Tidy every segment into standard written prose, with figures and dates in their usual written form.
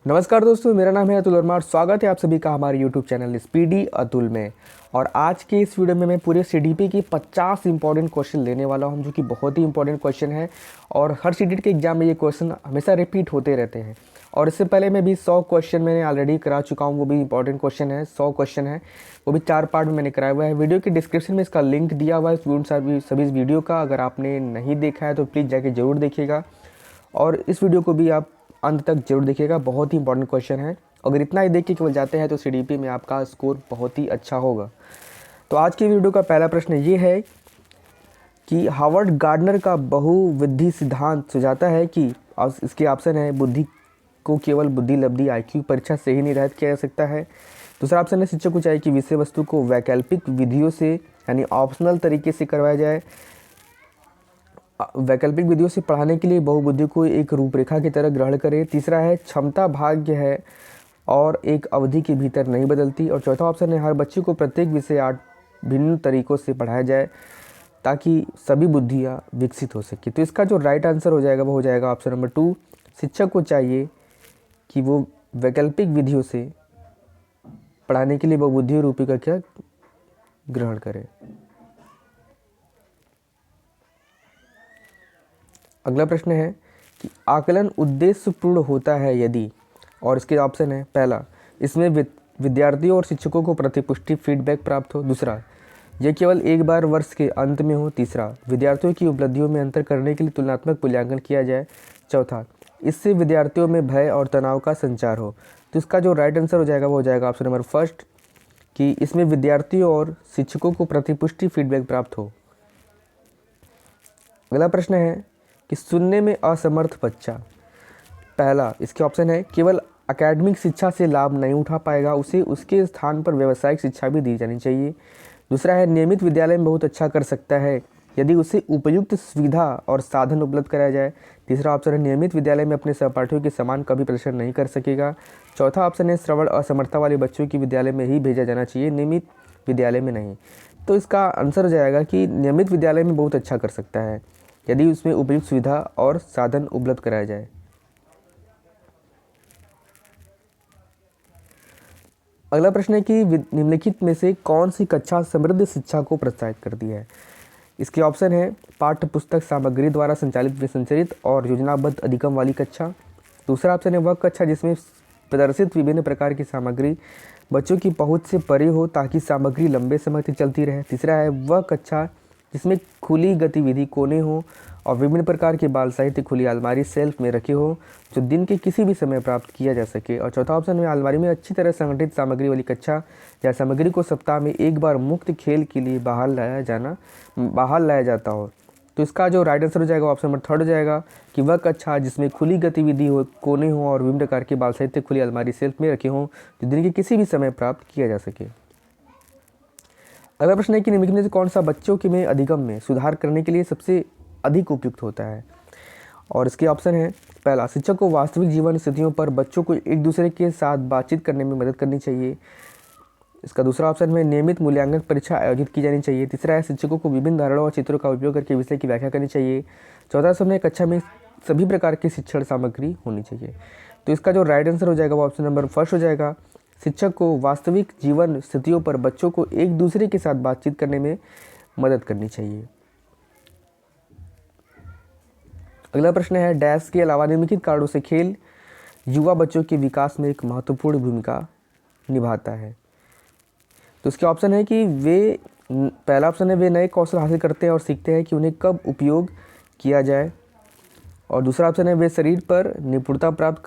नमस्कार दोस्तों, मेरा नाम है अतुल वर्मा और स्वागत है आप सभी का हमारे यूट्यूब चैनल स्पीडी अतुल में। और आज के इस वीडियो में मैं पूरे सीडीपी की 50 इंपॉर्टेंट क्वेश्चन लेने वाला हूं, जो कि बहुत ही इंपॉर्टेंट क्वेश्चन है। और हर सीडीपी के एग्जाम में ये क्वेश्चन हमेशा रिपीट होते रहते हैं। और इससे पहले मैं भी 100 क्वेश्चन मैंने ऑलरेडी करा चुका हूँ, वो भी इंपॉर्टेंट क्वेश्चन है। 100 क्वेश्चन है, वो भी 4 पार्ट में मैंने कराया हुआ है। वीडियो के डिस्क्रिप्शन में इसका लिंक दिया हुआ है सभी इस वीडियो का। अगर आपने नहीं देखा है तो प्लीज़ जाके ज़रूर देखिएगा और इस वीडियो को भी आप अंत तक जरूर देखिएगा, बहुत ही इंपॉर्टेंट क्वेश्चन है। अगर इतना ही देख के केवल जाते हैं तो सीडीपी में आपका स्कोर बहुत ही अच्छा होगा। तो आज की वीडियो का पहला प्रश्न ये है कि हावर्ड गार्डनर का बहुविधि सिद्धांत सुझाता है कि इसके ऑप्शन है बुद्धि को केवल बुद्धि लब्धि आईक्यू परीक्षा से ही निर्धारित किया जा सकता है। दूसरा ऑप्शन है शिक्षक को चाहिए कि विषय वस्तु को वैकल्पिक विधियों से यानी ऑप्शनल तरीके से करवाया जाए। वैकल्पिक विधियों से पढ़ाने के लिए बहुबुद्धि को एक रूपरेखा की तरह ग्रहण करें। तीसरा है क्षमता भाग्य है और एक अवधि के भीतर नहीं बदलती। और चौथा ऑप्शन है हर बच्चे को प्रत्येक विषय 8 भिन्न तरीकों से पढ़ाया जाए ताकि सभी बुद्धियाँ विकसित हो सके। तो इसका जो राइट आंसर हो जाएगा वो हो जाएगा ऑप्शन नंबर 2। शिक्षक को चाहिए कि वो वैकल्पिक विधियों से पढ़ाने के लिए बहुबुद्धि रूपी का क्या ग्रहण करें। अगला प्रश्न है कि आकलन उद्देश्यपूर्ण होता है यदि, और इसके ऑप्शन है पहला इसमें विद्यार्थियों और शिक्षकों को प्रतिपुष्टि फीडबैक प्राप्त हो। दूसरा यह केवल एक बार वर्ष के अंत में हो। तीसरा विद्यार्थियों की उपलब्धियों में अंतर करने के लिए तुलनात्मक मूल्यांकन किया जाए। चौथा इससे विद्यार्थियों में भय और तनाव का संचार हो। तो इसका जो राइट आंसर हो जाएगा वो हो जाएगा ऑप्शन नंबर फर्स्ट कि इसमें विद्यार्थियों और शिक्षकों को प्रतिपुष्टि फीडबैक प्राप्त हो। अगला प्रश्न है कि सुनने में असमर्थ बच्चा, पहला इसके ऑप्शन है केवल एकेडमिक शिक्षा से लाभ नहीं उठा पाएगा, उसे उसके स्थान पर व्यावसायिक शिक्षा भी दी जानी चाहिए। दूसरा है नियमित विद्यालय में बहुत अच्छा कर सकता है यदि उसे उपयुक्त सुविधा और साधन उपलब्ध कराया जाए। तीसरा ऑप्शन है नियमित विद्यालय में अपने सहपाठियों के समान कभी प्रदर्शन नहीं कर सकेगा। चौथा ऑप्शन है श्रवण असमर्थता वाले बच्चों की विद्यालय में ही भेजा जाना चाहिए, नियमित विद्यालय में नहीं। तो इसका आंसर हो जाएगा कि नियमित विद्यालय में बहुत अच्छा कर सकता है यदि उसमें उपयुक्त सुविधा और साधन उपलब्ध कराया जाए। अगला प्रश्न है कि निम्नलिखित में से कौन सी कक्षा समृद्ध शिक्षा को प्रोत्साहित करती है। इसके ऑप्शन है पाठ्य पुस्तक सामग्री द्वारा संचालित संचरित और योजनाबद्ध अधिगम वाली कक्षा। दूसरा ऑप्शन है वह कक्षा जिसमें प्रदर्शित विभिन्न प्रकार की सामग्री बच्चों की पहुंच से परे हो ताकि सामग्री लंबे समय तक चलती रहे। तीसरा है वह कक्षा जिसमें खुली गतिविधि कोने हो और विभिन्न प्रकार के बाल साहित्य खुली अलमारी सेल्फ में रखे हो जो दिन के किसी भी समय प्राप्त किया जा सके। और चौथा ऑप्शन में अलमारी में अच्छी तरह संगठित सामग्री वाली कक्षा या सामग्री को सप्ताह में एक बार मुक्त खेल के लिए बाहर लाया जाता हो। तो इसका जो राइट आंसर हो जाएगा ऑप्शन नंबर थर्ड हो जाएगा कि वह कक्षा जिसमें खुली गतिविधि हो कोने हो और विभिन्न प्रकार के बाल साहित्य खुली अलमारी सेल्फ में रखे हों जो दिन के किसी भी समय प्राप्त किया जा सके। अगला प्रश्न है कि निम्नलिखित में से कौन सा बच्चों के में अधिगम में सुधार करने के लिए सबसे अधिक उपयुक्त होता है। और इसके ऑप्शन है पहला शिक्षक को वास्तविक जीवन स्थितियों पर बच्चों को एक दूसरे के साथ बातचीत करने में मदद करनी चाहिए। इसका दूसरा ऑप्शन में नियमित मूल्यांकन परीक्षा आयोजित की जानी चाहिए। तीसरा है शिक्षकों को विभिन्न धारणाओं और चित्रों का उपयोग करके विषय की व्याख्या करनी चाहिए। चौथा ऑप्शन है कक्षा में सभी प्रकार की शिक्षण सामग्री होनी चाहिए। तो इसका जो राइट आंसर हो जाएगा वो ऑप्शन नंबर फर्स्ट हो जाएगा, शिक्षक को वास्तविक जीवन स्थितियों पर बच्चों को एक दूसरे के साथ बातचीत करने में मदद करनी चाहिए। अगला प्रश्न है डैश के अलावा निम्नलिखित कारणों से खेल युवा बच्चों के विकास में एक महत्वपूर्ण भूमिका निभाता है। तो इसके ऑप्शन है कि पहला ऑप्शन है वे नए कौशल हासिल करते हैं और सीखते हैं कि उन्हें कब उपयोग किया जाए। और दूसरा ऑप्शन है वे शरीर पर निपुणता प्राप्त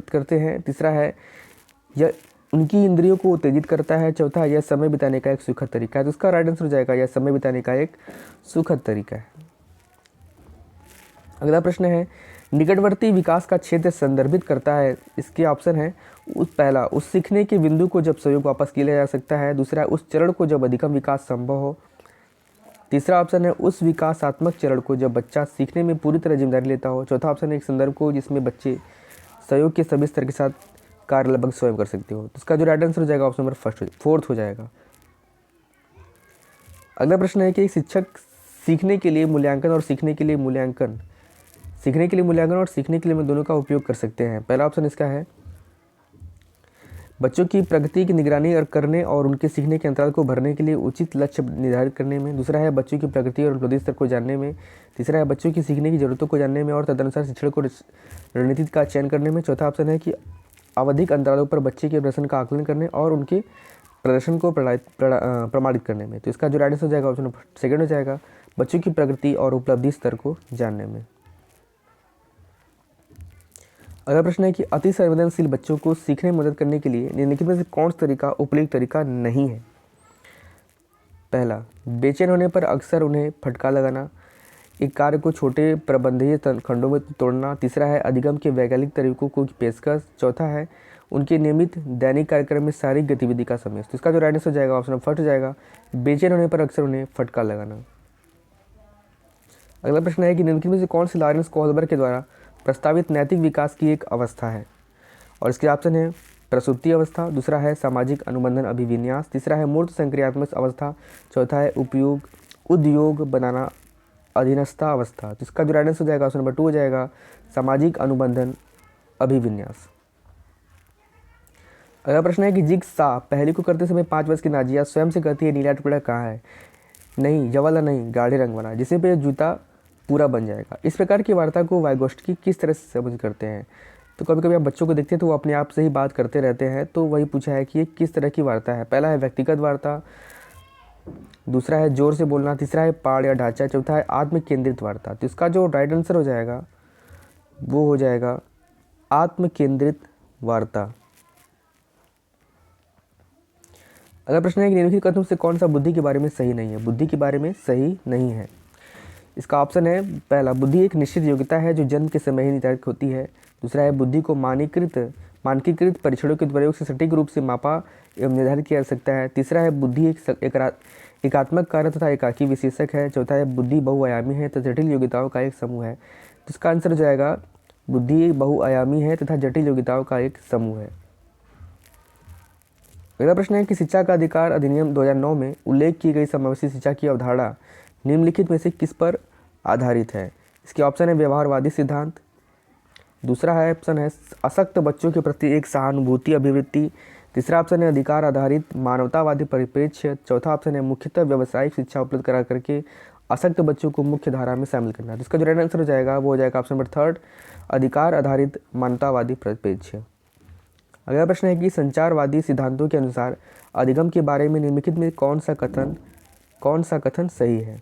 करते हैं। तीसरा है यह उनकी इंद्रियों को उत्तेजित करता है। चौथा यह समय बिताने का एक सुखद तरीका है। तो इसका राइट आंसर हो जाएगा यह समय बिताने का एक सुखद तरीका है। अगला प्रश्न है निकटवर्ती विकास का क्षेत्र संदर्भित करता है। इसके ऑप्शन है पहला उस सीखने के बिंदु को जब सहयोग वापस किया जा सकता है। दूसरा उस चरण को जब अधिकतम विकास संभव हो। तीसरा ऑप्शन है उस विकासात्मक चरण को जब बच्चा सीखने में पूरी तरह जिम्मेदारी लेता हो। चौथा ऑप्शन है एक संदर्भ को जिसमें बच्चे सहयोग के सभी स्तर के साथ कार्य लगभग स्वयं कर सकते हो। तो इसका जो राइट आंसर हो जाएगा ऑप्शन नंबर फोर्थ हो जाएगा। अगला प्रश्न है कि शिक्षक सीखने के लिए मूल्यांकन और सीखने के लिए मूल्यांकन सीखने के लिए मूल्यांकन और सीखने के लिए हम दोनों का उपयोग कर सकते हैं। पहला ऑप्शन इसका है बच्चों की प्रगति की निगरानी और करने और उनके सीखने के अंतराल को भरने के लिए उचित लक्ष्य निर्धारित करने में। दूसरा है बच्चों की प्रगति और उपलब्धि स्तर को जानने में। तीसरा है बच्चों की सीखने की जरूरतों को जानने में और तदनुसार शिक्षण को रणनीति का चयन करने में। चौथा ऑप्शन है कि आवधिक अंतरालों पर बच्चे के प्रदर्शन का आकलन करने और उनके प्रदर्शन को प्रमाणित करने में। तो इसका जो राइट आंसर हो जाएगा ऑप्शन सेकंड हो जाएगा, बच्चों की प्रगति और उपलब्धि स्तर को जानने में। अगला प्रश्न है कि अति संवेदनशील बच्चों को सीखने में मदद करने के लिए निम्नलिखित में से कौन सा तरीका उपयुक्त तरीका नहीं है। पहला, बेचैन होने पर अक्सर उन्हें फटकार लगाना। एक कार्य को छोटे प्रबंधीय खंडों में तोड़ना। तीसरा है अधिगम के वैज्ञानिक तरीकों को पेशकश। चौथा है उनके नियमित दैनिक कार्यक्रम में शारीरिक गतिविधि का समावेश। तो इसका जो राइट आंसर हो जाएगा ऑप्शन फर्स्ट हो जाएगा, बेचैन होने पर अक्सर उन्हें फटकार लगाना। अगला प्रश्न है कि निम्नलिखित में से कौन सी लॉरेंस कोहलबर्ग के द्वारा प्रस्तावित नैतिक विकास की एक अवस्था है। और इसके ऑप्शन है प्रसूति अवस्था। दूसरा है सामाजिक अनुबंधन अभिविन्यास। तीसरा है मूर्त संक्रियात्मक अवस्था। चौथा है उद्योग बनाना अधीनस्था अवस्था। तो इसका जो राइट आंसर हो जाएगा ऑप्शन नंबर 2 हो जाएगा, सामाजिक अनुबंधन अभिविन्यास। अगला प्रश्न है कि जिगसा पहली को करते समय 5 वर्ष की नाजिया स्वयं से कहती है नीला टुकड़ा कहाँ है। नहीं, ये वाला नहीं, गाढ़े रंग वाला, जिसे पे जूता पूरा बन जाएगा। इस प्रकार की वार्ता को वाइगोस्टकी किस तरह से समझ करते हैं। तो कभी कभी आप बच्चों को देखते हैं तो वो अपने आप से ही बात करते रहते हैं, तो वही पूछा है कि ये किस तरह की वार्ता है। पहला है व्यक्तिगत वार्ता, दूसरा है जोर से बोलना, तीसरा है पाठ या ढांचा, चौथा है आत्म केंद्रित वार्ता। तो इसका जो राइट आंसर हो जाएगा वो हो जाएगा आत्म केंद्रित वार्ता। अगला प्रश्न है कि निम्नलिखित कथनों से कौन सा बुद्धि के बारे में सही नहीं है। बुद्धि के बारे में सही नहीं है। इसका ऑप्शन है पहला, बुद्धि एक निश्चित योग्यता है जो जन्म के समय ही निर्धारित होती है। दूसरा है बुद्धि को मानकीकृत परीक्षणों के प्रयोग से सटीक रूप से मापा एवं निर्धारित किया जा सकता है। तीसरा है बुद्धि एक एकात्मक कार्य तथा एकाकी विशेषक है। चौथा है बुद्धि बहुआयामी है तथा जटिल योग्यताओं का एक समूह है। तो इसका आंसर हो जाएगा बुद्धि बहुआयामी है तथा जटिल योग्यताओं का एक समूह है। अगला प्रश्न है कि शिक्षा का अधिकार अधिनियम 2009 में उल्लेख की गई समावेशी शिक्षा की अवधारणा निम्नलिखित में से किस पर आधारित है। इसके ऑप्शन है व्यवहारवादी सिद्धांत। दूसरा है ऑप्शन है अशक्त बच्चों के प्रति एक सहानुभूति अभिवृत्ति। तीसरा ऑप्शन है अधिकार आधारित मानवतावादी परिप्रेक्ष्य। चौथा ऑप्शन है मुख्यतः व्यावसायिक शिक्षा उपलब्ध करा करके अशक्त बच्चों को मुख्य धारा में शामिल करना। जिसका जो राइट आंसर हो जाएगा वो हो जाएगा ऑप्शन नंबर 3, अधिकार आधारित मानवतावादी परिप्रेक्ष्य। अगला प्रश्न है कि संचारवादी सिद्धांतों के अनुसार अधिगम के बारे में निम्नलिखित में कौन सा कथन सही है।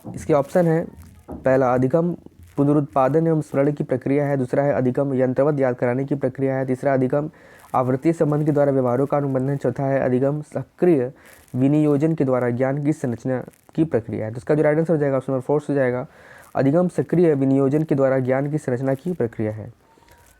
इसके ऑप्शन है पहला, अधिगम पुनरुत्पादन एवं स्मरण की प्रक्रिया है। दूसरा है अधिगम यंत्रवत याद कराने की प्रक्रिया है। तीसरा अधिगम आवृत्तीय संबंध के द्वारा व्यवहारों का अनुबंधन। चौथा है अधिगम सक्रिय विनियोजन के द्वारा ज्ञान की संरचना की प्रक्रिया है। जिसका जो राइट आंसर हो जाएगा ऑप्शन नंबर 4 हो जाएगा, अधिगम सक्रिय विनियोजन के द्वारा ज्ञान की संरचना की प्रक्रिया है।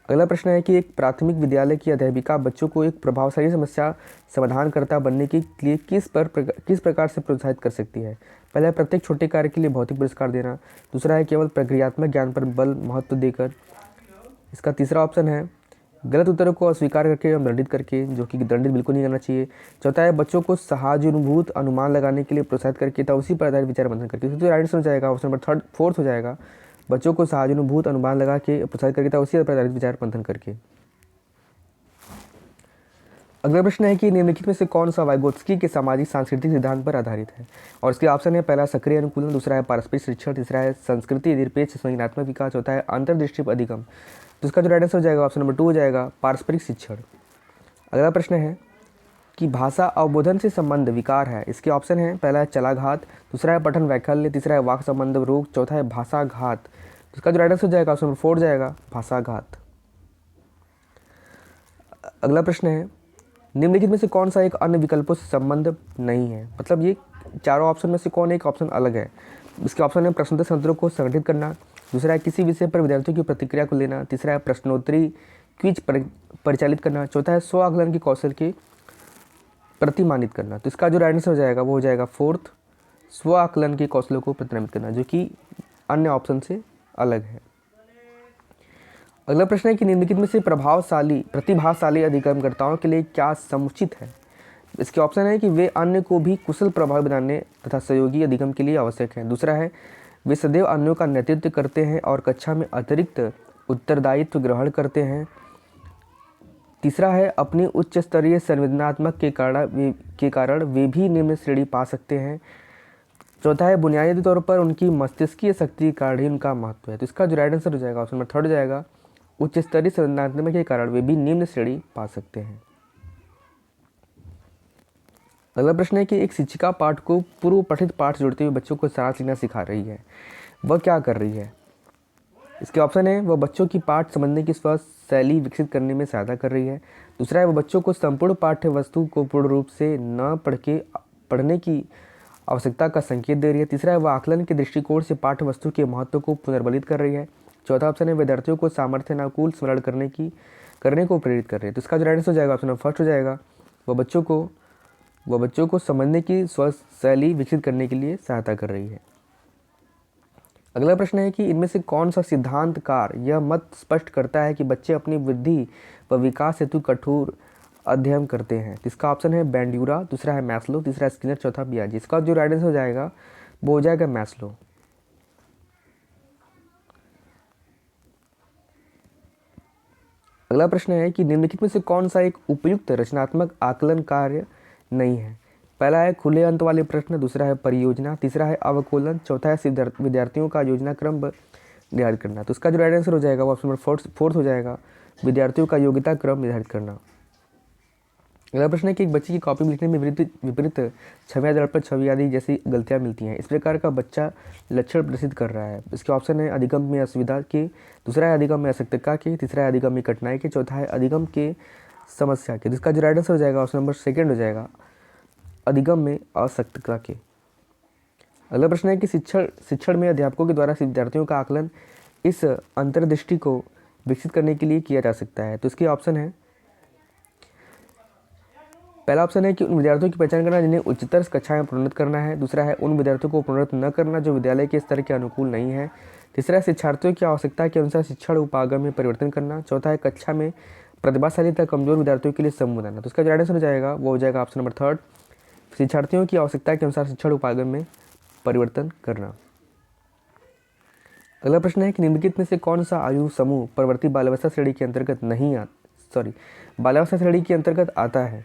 अगला प्रश्न है कि एक प्राथमिक विद्यालय की अध्यापिका बच्चों को एक प्रभावशाली समस्या समाधानकर्ता बनने के लिए किस प्रकार से प्रोत्साहित कर सकती है। पहला है प्रत्येक छोटे कार्य के लिए भौतिक पुरस्कार देना। दूसरा है केवल प्रक्रियात्मक ज्ञान पर बल महत्व देकर। इसका तीसरा ऑप्शन है गलत उत्तरों को अस्वीकार करके एवं दंडित करके, जो कि दंडित बिल्कुल नहीं करना चाहिए। चौथा है बच्चों को सहानुभूत अनुमान लगाने के लिए प्रोत्साहित करके तथा उसी पर आधारित विचार मंथन करके। तो राइट आंसर हो जाएगा ऑप्शन नंबर 4 हो जाएगा, बच्चों को सहानुभूत अनुमान लगा के प्रोत्साहित करके था उसी पर आधारित विचार मंथन करके। अगला प्रश्न है कि निम्नलिखित में से कौन सा वाइगोत्स्की के सामाजिक सांस्कृतिक सिद्धांत पर आधारित है। और इसके ऑप्शन है पहला सक्रिय अनुकूलन, दूसरा है पारस्परिक शिक्षण, तीसरा है संस्कृति निरपेक्ष संज्ञानात्मक विकास, चौथा है अंतर्दृष्टि अधिगम। तो इसका जो राइट आंसर हो जाएगा ऑप्शन नंबर 2 हो जाएगा, पारस्परिक शिक्षण। अगला प्रश्न है कि भाषा अवबोधन से संबंध विकार है। इसके ऑप्शन है पहला है चलाघात, दूसरा है पठन वैकल्य, तीसरा है वाक संबंध रोग, चौथा है भाषाघात। तो इसका जो राइट आंसर हो जाएगा ऑप्शन नंबर 4 जाएगा, भाषाघात। अगला प्रश्न है निम्नलिखित में से कौन सा एक अन्य विकल्पों से संबंध नहीं है। मतलब ये चारों ऑप्शन में से कौन एक ऑप्शन अलग है। इसके ऑप्शन है प्रश्नोत्तर सत्रों को संगठित करना, दूसरा है किसी विषय पर विद्यार्थियों की प्रतिक्रिया को लेना, तीसरा है प्रश्नोत्तरी क्विज परिचालित करना, चौथा है स्व आकलन के कौशल के प्रतिमानित करना। तो इसका जो राइट आंसर हो जाएगा वो हो जाएगा 4th, स्व आकलन के कौशलों को प्रतिमानित करना, जो कि अन्य ऑप्शन से अलग है। अगला प्रश्न है कि निम्नलिखित में से प्रतिभाशाली अधिगमकर्ताओं के लिए क्या समुचित है। इसके ऑप्शन है कि वे अन्य को भी कुशल प्रभावी बनाने तथा सहयोगी अधिगम के लिए आवश्यक है। दूसरा है वे सदैव अन्यों का नेतृत्व करते हैं और कक्षा में अतिरिक्त उत्तरदायित्व ग्रहण करते हैं। तीसरा है अपनी उच्च स्तरीय संवेदनात्मक के कारण वे भी निम्न श्रेणी पा सकते हैं। चौथा है बुनियादी तौर पर उनकी मस्तिष्कीय शक्ति के कारण ही उनका महत्व है। तो इसका जो राइट आंसर हो जाएगा ऑप्शन नंबर थर्ड हो जाएगा, उच्च स्तरीय संवेदनात्मक के कारण वे भी निम्न श्रेणी पा सकते हैं। अगला प्रश्न है कि एक शिक्षिका पाठ को पूर्व पठित पाठ से जोड़ते हुए बच्चों को सारांश लिखना सिखा रही है, वह क्या कर रही है? इसके ऑप्शन है वह बच्चों की पाठ समझने की स्व शैली विकसित करने में सहायता कर रही है। दूसरा है वह बच्चों को संपूर्ण पाठ्य वस्तु को पूर्ण रूप से न पढ़ने की आवश्यकता का संकेत दे रही है। तीसरा है वह आकलन के दृष्टिकोण से पाठ्य वस्तु के महत्व को पुनर्बलित कर रही है। चौथा ऑप्शन है विद्यार्थियों को सामर्थ्यनुकूल स्मरण करने को प्रेरित कर रही है। तो इसका जो राइट आंसर हो जाएगा ऑप्शन नंबर फर्स्ट हो जाएगा, वह बच्चों को समझने की स्व शैली विकसित करने के लिए सहायता कर रही है। अगला प्रश्न है कि इनमें से कौन सा सिद्धांतकार यह मत स्पष्ट करता है कि बच्चे अपनी वृद्धि व विकास हेतु कठोर अध्ययन करते हैं? इसका ऑप्शन है बैंड्यूरा, दूसरा है मैस्लो, तीसरा स्किनर, चौथा पियाजे। इसका जो राइट आंसर हो जाएगा वो हो जाएगा मैस्लो। अगला प्रश्न है कि निम्नलिखित में से कौन सा एक उपयुक्त रचनात्मक आकलन कार्य नहीं है? पहला है खुले अंत वाले प्रश्न, दूसरा है परियोजना, तीसरा है अवकोलन, चौथा है विद्यार्थियों का योजना क्रम निर्धारित करना। तो इसका जो राइट आंसर हो जाएगा वो ऑप्शन नंबर फोर्थ हो जाएगा, विद्यार्थियों का योग्यता क्रम निर्धारित करना। अगला प्रश्न है कि एक बच्चे की कॉपी में लिखने में विपरीत छवियां, दर्पण छवि आदि जैसी गलतियां मिलती हैं, इस प्रकार का बच्चा लक्षण प्रदर्शित कर रहा है। इसके ऑप्शन है अधिगम में असुविधा के, दूसरा है अधिगम में असक्तता के, तीसरा है अधिगम में कठिनाई के, चौथा है अधिगम के समस्या के। जिसका जो राइट आंसर हो जाएगा ऑप्शन नंबर सेकेंड हो जाएगा, अधिगम में असक्तता के। अगला प्रश्न है कि शिक्षण में अध्यापकों के द्वारा विद्यार्थियों का आकलन इस अंतर्दृष्टि को विकसित करने के लिए किया जा सकता है। तो इसके ऑप्शन है, पहला ऑप्शन है कि उन विद्यार्थियों की पहचान करना जिन्हें उच्चतर कक्षाएं प्रोन्नत करना है, दूसरा है उन विद्यार्थियों को प्रोन्नत न करना जो विद्यालय के स्तर के अनुकूल नहीं है, तीसरा है शिक्षार्थियों की आवश्यकता के अनुसार शिक्षण उपागम में परिवर्तन करना, चौथा है कक्षा में प्रतिभाशाली तथा कमजोर विद्यार्थियों के लिए समूह बनाना। तो इसका जो राइट आंसर हो जाएगा वो हो जाएगा ऑप्शन नंबर थर्ड, शिक्षार्थियों की आवश्यकता के अनुसार शिक्षण उपागम में परिवर्तन करना। अगला प्रश्न है कि निम्नलिखित में से कौन सा आयु समूह प्रवर्ती बाल्यावस्था श्रेणी के अंतर्गत बाल्यावस्था श्रेणी के अंतर्गत आता है?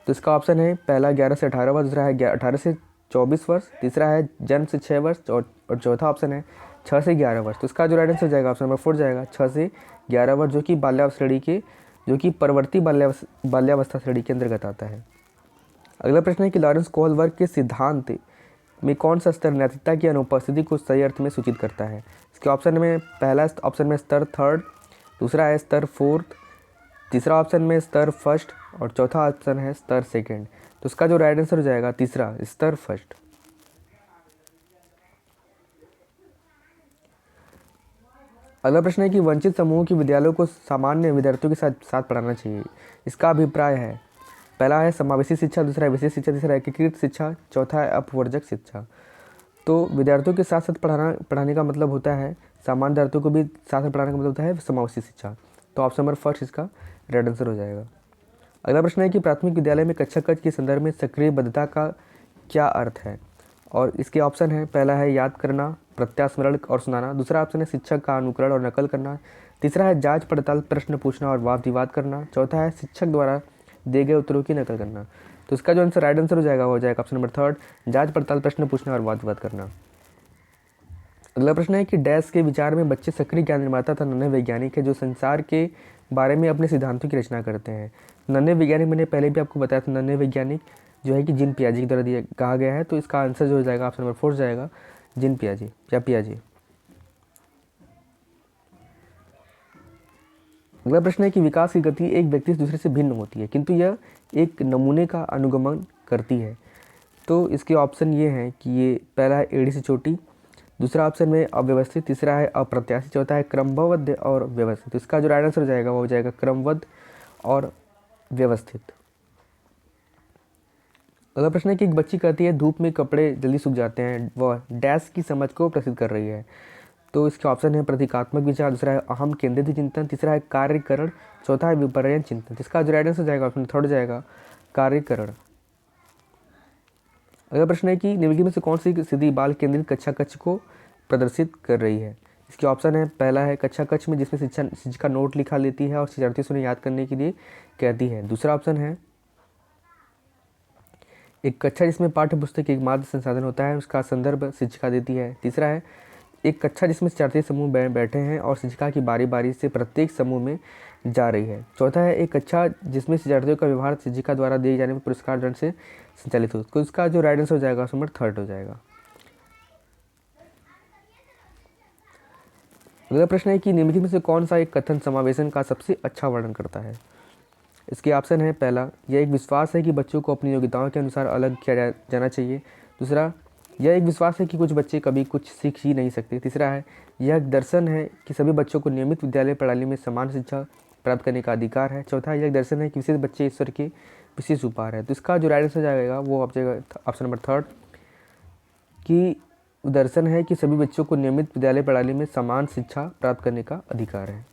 तो इसका ऑप्शन है पहला 11 से 18 वर्ष, दूसरा है 18 से 24 वर्ष, तीसरा है जन्म से 6 वर्ष और चौथा ऑप्शन है 6 से 11 वर्ष। तो इसका जो राइट आंसर हो जाएगा ऑप्शन नंबर 4 जाएगा 6 से 11 वर्ष, जो कि परवर्ती बाल्यावस्था श्रेणी के अंतर्गत आता है। अगला प्रश्न है कि लॉरेंस कोहलबर्ग के सिद्धांत में कौन सा स्तर नैतिकता की अनुपस्थिति को सही अर्थ में सूचित करता है? इसके ऑप्शन में पहला ऑप्शन में स्तर थर्ड, दूसरा है स्तर फोर्थ, तीसरा ऑप्शन में स्तर फर्स्ट और चौथा ऑप्शन है स्तर सेकंड। तो इसका जो राइट आंसर हो जाएगा तीसरा, स्तर फर्स्ट। अगला प्रश्न है कि वंचित समूहों के विद्यालयों को सामान्य विद्यार्थियों के साथ पढ़ाना चाहिए, इसका अभिप्राय है? पहला है समावेशी शिक्षा, दूसरा है विशेष शिक्षा, तीसरा है एकीकृत शिक्षा, चौथा है अपवर्जक शिक्षा। तो विद्यार्थियों के साथ साथ पढ़ाने का मतलब होता है, सामान्य विद्यार्थियों को भी साथ में पढ़ाने का मतलब होता है समावेशी शिक्षा। तो ऑप्शन नंबर फर्स्ट इसका राइट आंसर हो जाएगा। अगला प्रश्न है कि प्राथमिक विद्यालय में कक्षा कक्ष के संदर्भ में सक्रिय बद्धता का क्या अर्थ है? और इसके ऑप्शन है पहला है याद करना, प्रत्यास्मरण और सुनाना, दूसरा ऑप्शन है शिक्षक का अनुकरण और नकल करना, तीसरा है जांच पड़ताल प्रश्न पूछना और वाद विवाद करना, चौथा है शिक्षक द्वारा दिए गए उत्तरों की नकल करना। तो इसका जो आंसर राइट आंसर हो जाएगा वो हो जाएगा ऑप्शन नंबर थर्ड, जांच पड़ताल प्रश्न पूछना और वाद विवाद करना। अगला प्रश्न है कि डैश के विचार में बच्चे सक्रिय ज्ञान निर्माता तथा नन्हे वैज्ञानिक है जो संसार के बारे में अपने सिद्धांतों की रचना करते हैं। नन्हे वैज्ञानिक मैंने पहले भी आपको बताया था, नन्हे वैज्ञानिक जो है कि जीन पियाजे के द्वारा कहा गया है। तो इसका आंसर जो हो जाएगा ऑप्शन नंबर 4 जाएगा, जीन पियाजे या पियाजे। अगला प्रश्न है कि विकास की गति एक व्यक्ति से दूसरे से भिन्न होती है किंतु यह एक नमूने का अनुगमन करती है। तो इसके ऑप्शन ये हैं कि ये पहला है एड़ी से चोटी, दूसरा ऑप्शन में अव्यवस्थित, तीसरा है अप्रत्याशित, चौथा है क्रमबद्ध और व्यवस्थित। तो इसका जो राइट आंसर हो जाएगा वो हो जाएगा क्रमबद्ध और व्यवस्थित। अगला प्रश्न है कि एक बच्ची कहती है धूप में कपड़े जल्दी सूख जाते हैं, वह डैश की समझ को प्रसिद्ध कर रही है। तो इसके ऑप्शन है प्रतीकात्मक विचार, दूसरा है अहम केंद्रित चिंतन, तीसरा है कार्यकरण, चौथा है विपर्यय चिंतन। इसका जो राइट आंसर जाएगा ऑप्शन थर्ड जाएगा, कार्यकरण। अगला प्रश्न है कि निम्नलिखित में से कौन सी स्थिति बाल केंद्रित कक्षा कक्ष को प्रदर्शित कर रही है। इसके ऑप्शन है, पहला है कक्षा कक्ष में जिसमें शिक्षिका नोट लिखा लेती है और शिक्षार्थियों से उन्हें याद करने के लिए कहती है। दूसरा ऑप्शन है एक कक्षा जिसमें पाठ्य पुस्तक एकमात्र संसाधन होता है, उसका संदर्भ शिक्षिका देती है। तीसरा है एक कक्षा जिसमें शिक्षार्थी समूह बैठे हैं और शिक्षिका की बारी बारी से प्रत्येक समूह में जा रही है। चौथा है एक कक्षा जिसमें शिक्षार्थियों का व्यवहार शिक्षिका द्वारा दिए जाने में पुरस्कार दंड से संचालित हो। तो इसका जो राइट आंसर हो जाएगा नंबर 3 हो जाएगा। अगला प्रश्न है कि निम्नलिखित में से कौन सा एक कथन समावेशन का सबसे अच्छा वर्णन करता है। इसके ऑप्शन है, पहला, यह एक विश्वास है कि बच्चों को अपनी योग्यताओं के अनुसार अलग किया जाना चाहिए। दूसरा, यह एक विश्वास है कि कुछ बच्चे कभी कुछ सीख ही नहीं सकते। तीसरा है, यह एक दर्शन है कि सभी बच्चों को नियमित विद्यालय प्रणाली में समान शिक्षा प्राप्त करने का अधिकार है। चौथा, यह एक दर्शन है कि विशेष बच्चे ईश्वर के विशेष उपहार है। तो इसका जो राइट आंसर जाएगा वो ऑप्शन नंबर 3 कि दर्शन है कि सभी बच्चों को नियमित विद्यालय प्रणाली में समान शिक्षा प्राप्त करने का अधिकार है।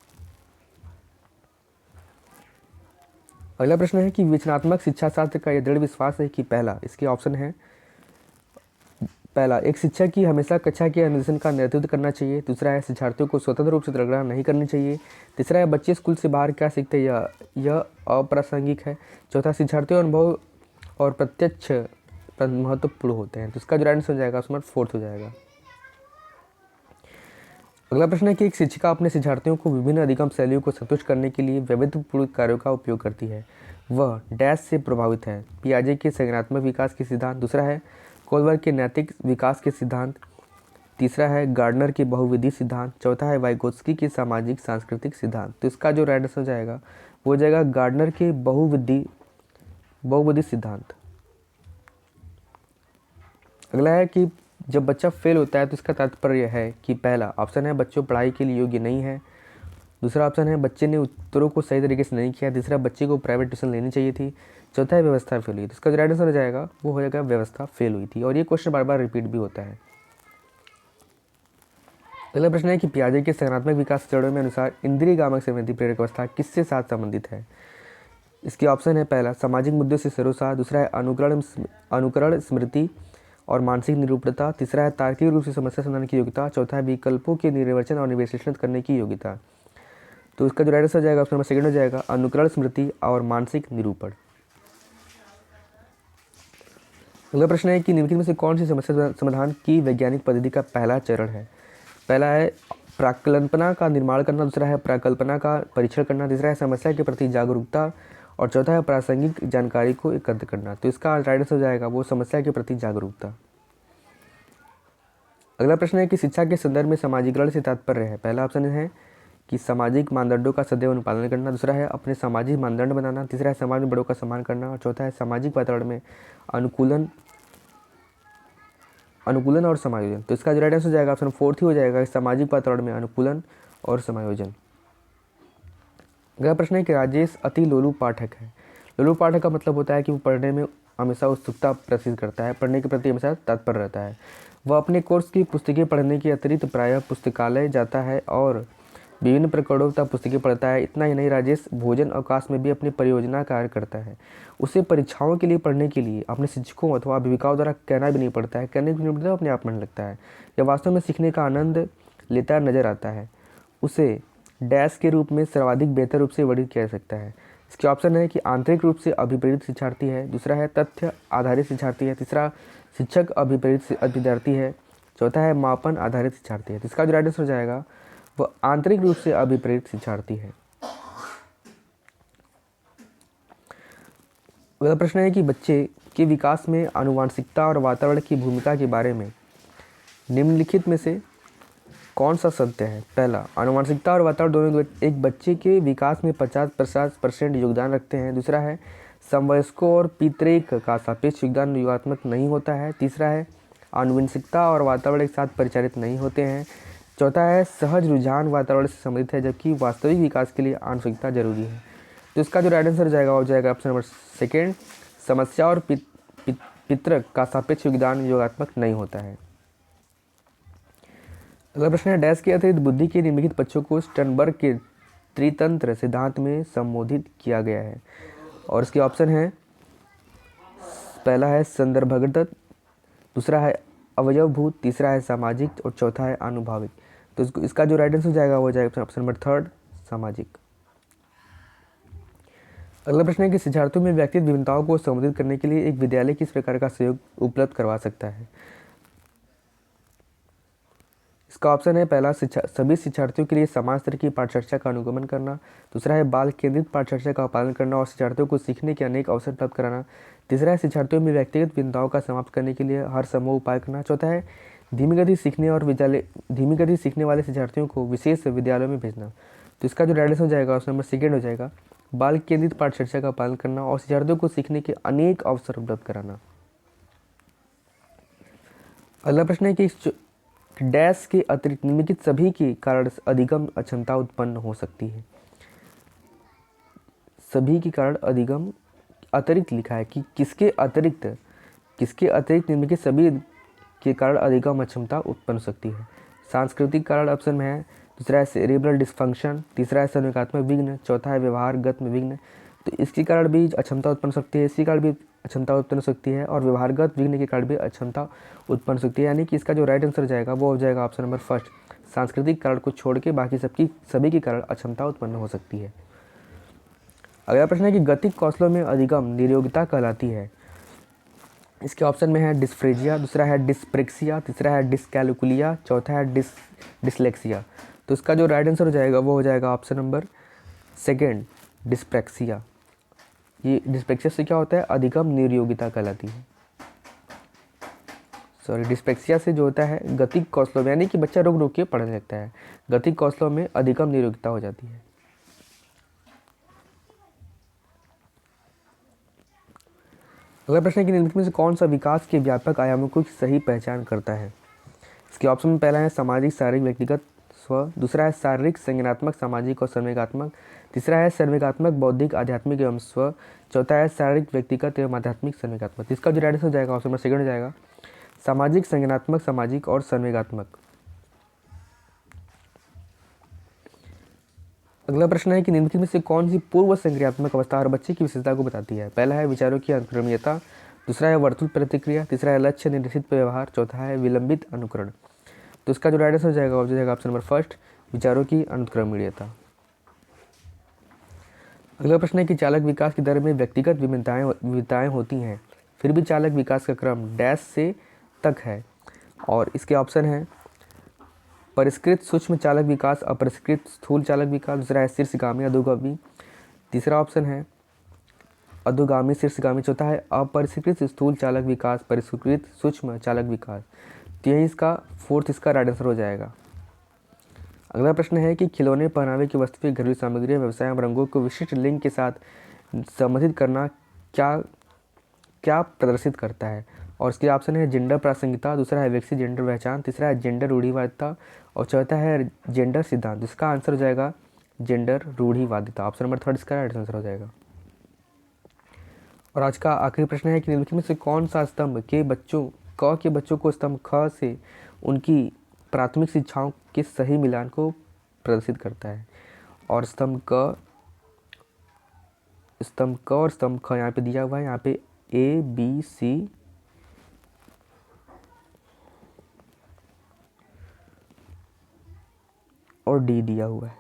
अगला प्रश्न है कि विवेचनात्मक शिक्षा शास्त्र का यह दृढ़ विश्वास है कि पहला, इसके ऑप्शन है, पहला, एक शिक्षक की हमेशा कक्षा के अनुशासन का नेतृत्व करना चाहिए। दूसरा है शिक्षार्थियों को स्वतंत्र रूप से तरगड़ा नहीं करनी चाहिए। तीसरा है बच्चे स्कूल से बाहर क्या सीखते हैं यह अप्रासंगिक है। चौथा, शिक्षार्थियों अनुभव और प्रत्यक्ष महत्वपूर्ण होते हैं। तो इसका जो राइट आंसर हो जाएगा नंबर 4 हो जाएगा। अगला प्रश्न है कि एक शिक्षिका अपने शिक्षार्थियों को विभिन्न अधिगम शैलियों को संतुष्ट करने के लिए वैविध्यपूर्ण कार्यों का उपयोग करती है। वह डैश से प्रभावित है, पियाजे के संज्ञानात्मक विकास के सिद्धांत। दूसरा है कोलबर्ग के नैतिक विकास के सिद्धांत। तीसरा है गार्डनर के बहुविधि सिद्धांत। चौथा है वाइगोत्स्की के सामाजिक सांस्कृतिक सिद्धांत। तो इसका जो राइट आंसर हो जाएगा वो हो जाएगा गार्डनर के बहुविधि सिद्धांत। अगला है कि जब बच्चा फेल होता है तो इसका तात्पर्य है कि पहला ऑप्शन है बच्चों पढ़ाई के लिए योग्य नहीं है। दूसरा ऑप्शन है बच्चे ने उत्तरों को सही तरीके से नहीं किया। तीसरा, बच्चे को प्राइवेट ट्यूशन लेनी चाहिए थी। चौथा है व्यवस्था फेल हुई। तो इसका जो राइट आंसर हो जाएगा वो हो जाएगा व्यवस्था फेल हुई थी। और ये क्वेश्चन बार बार रिपीट भी होता है। अगला प्रश्न है कि पियाजे के संज्ञानात्मक विकास चरणों में अनुसार इंद्रिय गामक संवेदी प्रेरक अवस्था किससे साथ संबंधित है। इसके ऑप्शन है, पहला, सामाजिक मुद्दों से सरोसा। दूसरा है अनुकरण स्मृति और मानसिक निरूपणता। तीसरा है तार्किक रूप से समस्या समाधान की योग्यता। चौथा है विकल्पों के निर्वचन और विश्लेषण करने की योग्यता। तो इसका जो राइट आंसर हो जाएगा ऑप्शन नंबर 2 हो जाएगा अनुकरण स्मृति और मानसिक निरूपण। अगला प्रश्न है कि निम्नलिखित में से कौन सी समस्या समाधान की वैज्ञानिक पद्धति का पहला चरण है। पहला है प्राकल्पना का निर्माण करना। दूसरा है प्राकल्पना का परीक्षण करना। तीसरा है समस्या के प्रति जागरूकता और चौथा है प्रासंगिक जानकारी को एकत्र करना। तो इसका राइट आंसर हो जाएगा वो समस्या के प्रति जागरूकता। अगला प्रश्न है कि शिक्षा के संदर्भ में समाजीकरण से तात्पर्य है। पहला ऑप्शन है कि सामाजिक मानदंडों का सदैव अनुपालन करना। दूसरा है अपने सामाजिक मानदंड बनाना। तीसरा है समाज में बड़ों का सम्मान करना और चौथा है सामाजिक वातावरण में अनुकूलन और समायोजन। तो इसका जो राइट आंसर हो जाएगा ऑप्शन 4 ही हो जाएगा, सामाजिक वातावरण में अनुकूलन और समायोजन। अगला प्रश्न है कि राजेश अति लोलुप पाठक है। लोलुप पाठक का मतलब होता है कि वो पढ़ने में हमेशा उत्सुकता प्रदर्शित करता है, पढ़ने के प्रति हमेशा तत्पर रहता है। वह अपने कोर्स की पुस्तकें पढ़ने के अतिरिक्त प्रायः पुस्तकालय जाता है और विभिन्न प्रकरणों तक पुस्तकें पढ़ता है। इतना ही नहीं, राजेश भोजन अवकाश में भी अपनी परियोजना कार्य करता है। उसे परीक्षाओं के लिए पढ़ने के लिए अपने शिक्षकों अथवा अभिभावकों द्वारा कहना भी नहीं पड़ता है, कहने भी नहीं पड़ता, अपने आप पढ़ने लगता है। यह वास्तव में सीखने का आनंद लेता नजर आता है। उसे डैश के रूप में सर्वाधिक बेहतर रूप से वर्णित किया जा सकता है। इसके ऑप्शन है कि आंतरिक रूप से अभिप्रेरित शिक्षार्थी है। दूसरा है तथ्य आधारित शिक्षार्थी है। तीसरा शिक्षक अभिप्रेरित विद्यार्थी है। चौथा है मापन आधारित शिक्षार्थी है। तो इसका जो राइट आंसर हो जाएगा वो आंतरिक रूप से अभिप्रेरित शिक्षार्थी है। अगला प्रश्न है कि बच्चे के विकास में आनुवांशिकता और वातावरण की भूमिका के बारे में निम्नलिखित में से कौन सा सत्य है। पहला, आनुवांशिकता और वातावरण दोनों एक बच्चे के विकास में 50% योगदान रखते हैं। दूसरा है समवयस्कों और पितरेक का सापेक्ष योगदान योगात्मक नहीं होता है। तीसरा है आनुवंशिकता और वातावरण एक साथ परिचालित नहीं होते हैं। चौथा है सहज रुझान वातावरण से संबंधित है जबकि वास्तविक विकास के लिए आनुवंशिकता जरूरी है। तो इसका जो राइट आंसर हो जाएगा ऑप्शन नंबर 2, समस्या और पितरक का सापेक्ष योगदान योगात्मक नहीं होता है। अगला प्रश्न है डैश के अतिरिक्त बुद्धि के निम्नलिखित पक्षों को स्टर्नबर्ग के त्रितंत्र सिद्धांत में संबोधित किया गया है। और इसके ऑप्शन है, पहला है संदर्भगत, दूसरा है अवयवभूत, तीसरा है सामाजिक और चौथा है आनुभाविक। तो इसका जो राइट आंसर हो जाएगा वो हो जाएगा ऑप्शन नंबर थर्ड, सामाजिक। अगला प्रश्न है कि शिक्षार्थियों में व्यक्तिगत विभिन्नताओं को संबोधित करने के लिए एक विद्यालय किस प्रकार का सहयोग उपलब्ध करवा सकता है। इसका ऑप्शन है पहला, सभी शिक्षार्थियों के लिए समान स्तर की पाठचर्चा का अनुगमन करना। दूसरा है बाल केंद्रित पाठचर्चा का पालन करना और शिक्षार्थियों को सीखने के अनेक अवसर प्राप्त कराना। तीसरा है शिक्षार्थियों में व्यक्तिगत भिन्नताओं का समाप्त करने के लिए हर समूह उपाय करना। चौथा है धीमी गति सीखने वाले शिक्षार्थियों को विशेष विद्यालयों में भेजना। तो इसका जो राइट आंसर हो जाएगा ऑप्शन नंबर सेकेंड हो जाएगा, बाल केंद्रित पाठचर्चा का पालन करना और शिक्षार्थियों को सीखने के अनेक अवसर उपलब्ध कराना। अगला प्रश्न है कि डैश के अतिरिक्त निम्नलिखित सभी के कारण अधिगम अक्षमता उत्पन्न हो सकती है। सभी के कारण अधिगम अतिरिक्त लिखा है कि किसके अतिरिक्त निम्नलिखित सभी के कारण अधिगम अक्षमता उत्पन्न हो सकती है। सांस्कृतिक कारण ऑप्शन में है, दूसरा है सेरेब्रल डिस्फंक्शन, तीसरा है संवेगात्मक विघ्न, चौथा है व्यवहारगत विघ्न। तो इसके कारण भी अक्षमता उत्पन्न हो सकती है, इसी कारण भी अक्षमता उत्पन्न हो सकती है और व्यवहारगत विघ्न के कारण भी अक्षमता उत्पन्न हो सकती है। यानी कि इसका जो राइट आंसर जाएगा वो हो जाएगा ऑप्शन नंबर फर्स्ट, सांस्कृतिक कारण को छोड़ के बाकी सभी के कारण अक्षमता उत्पन्न हो सकती है। अगला प्रश्न है कि गतिक कौशलों में अधिगम निर्योग्यता कहलाती है। इसके ऑप्शन में है डिस्फ्रेजिया, दूसरा है डिस्प्रेक्सिया, तीसरा है डिसकैलकुलिया, चौथा है डिसलेक्सिया। तो इसका जो राइट आंसर हो जाएगा वो हो जाएगा ऑप्शन नंबर सेकेंड, डिस्प्रेक्सिया। ये डिस्प्रेक्सिया से क्या होता है, अधिगम निर्योग्यता कहलाती है। डिस्प्रेक्सिया से जो होता है गतिक कौशलों में, यानी कि बच्चा रुक रुक के पढ़ने लगता है, गतिक कौशलों में अधिगम निर्योग्यता हो जाती है। अगला प्रश्न है कि निम्नलिखित में से कौन सा विकास के व्यापक आयामों को सही पहचान करता है। इसके ऑप्शन में पहला है सामाजिक शारीरिक व्यक्तिगत स्व, दूसरा है शारीरिक संज्ञानात्मक सामाजिक और संवेगात्मक, तीसरा है संवेगात्मक बौद्धिक आध्यात्मिक एवं स्व, चौथा है शारीरिक व्यक्तिगत एवं आध्यात्मिक संवेगात्मक। इसका जो राइट आंसर हो जाएगा ऑप्शन नंबर सेकंड हो जाएगा, सामाजिक संज्ञानात्मक सामाजिक और संवेगात्मक। अगला प्रश्न है कि निम्नलिखित में से कौन सी पूर्व संक्रियात्मक अवस्था हर बच्चे की विशेषता को बताती है। पहला है विचारों की अनुक्रमणीयता, दूसरा है वर्तुल प्रतिक्रिया, तीसरा है लक्ष्य निर्देशित व्यवहार, चौथा है विलंबित अनुकरण। तो इसका जो राइट आंसर हो जाएगा ऑप्शन नंबर फर्स्ट, विचारों की अनुक्रमणीयता। अगला प्रश्न है कि चालक विकास की दर में व्यक्तिगत विविधताएं होती हैं, फिर भी चालक विकास का क्रम डैश से तक है। और इसके ऑप्शन है परिष्कृत सूक्ष्म चालक विकास, अपरिष्कृत स्थूल चालक विकास, दूसरा है शीर्षगामी अधोगामी, तीसरा ऑप्शन है अधोगामी शीर्षगामी, चौथा है अपरिष्कृत स्थूल चालक विकास, परिष्कृत सूक्ष्म चालक विकास। तो यही इसका फोर्थ इसका राइट आंसर हो जाएगा। अगला प्रश्न है कि खिलौने, पहनावे की वस्तुएं, घरेलू सामग्री, व्यवसाय एवं रंगों को विशिष्ट लिंग के साथ संबंधित करना क्या प्रदर्शित करता है। और इसके ऑप्शन है जेंडर प्रासंगिकता, दूसरा है विकसित जेंडर पहचान, तीसरा है जेंडर रूढ़िवादिता और चौथा है जेंडर सिद्धांत। इसका आंसर हो जाएगा जेंडर रूढ़िवादिता। ऑप्शन नंबर थर्ड इसका राइट आंसर हो जाएगा। और आज का आखिरी प्रश्न है कि निम्नलिखित में से कौन सा स्तंभ के बच्चों को स्तंभ ख से उनकी प्राथमिक शिक्षाओं के सही मिलान को प्रदर्शित करता है। और स्तंभ क और स्तंभ ख यहाँ पे दिया हुआ है, यहाँ पे A B C और D दिया हुआ है।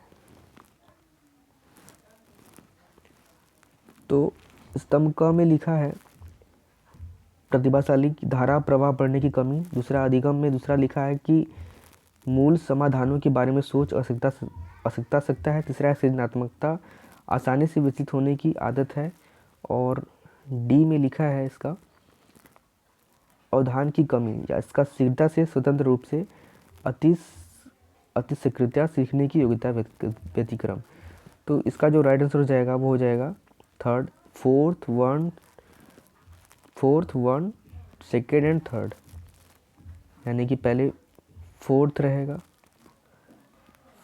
तो स्तंभ क में लिखा है प्रतिभाशाली की धारा प्रवाह बढ़ने की कमी, दूसरा अधिगम में दूसरा लिखा है कि मूल समाधानों के बारे में सोच असकता सकता है, तीसरा है सृजनात्मकता, आसानी से विचलित होने की आदत है और डी में लिखा है इसका अवधान की कमी या इसका शीघ्रता से स्वतंत्र रूप से अतिशीघ्रता सीखने की योग्यता व्यतिक्रम। तो इसका जो राइट आंसर हो जाएगा वो हो जाएगा third, fourth one second and third, यानी कि पहले फोर्थ रहेगा,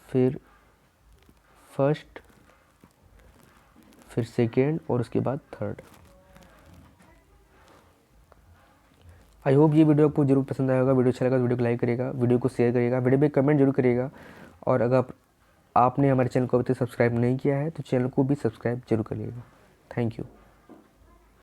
फिर फर्स्ट, फिर सेकेंड और उसके बाद थर्ड। आई होप ये वीडियो आपको जरूर पसंद आएगा। वीडियो अच्छा लगा तो वीडियो को लाइक करिएगा, वीडियो को शेयर करिएगा, वीडियो पे कमेंट जरूर करिएगा। और अगर आपने हमारे चैनल को अभी तक सब्सक्राइब नहीं किया है तो चैनल को भी सब्सक्राइब जरूर करिएगा। Thank you.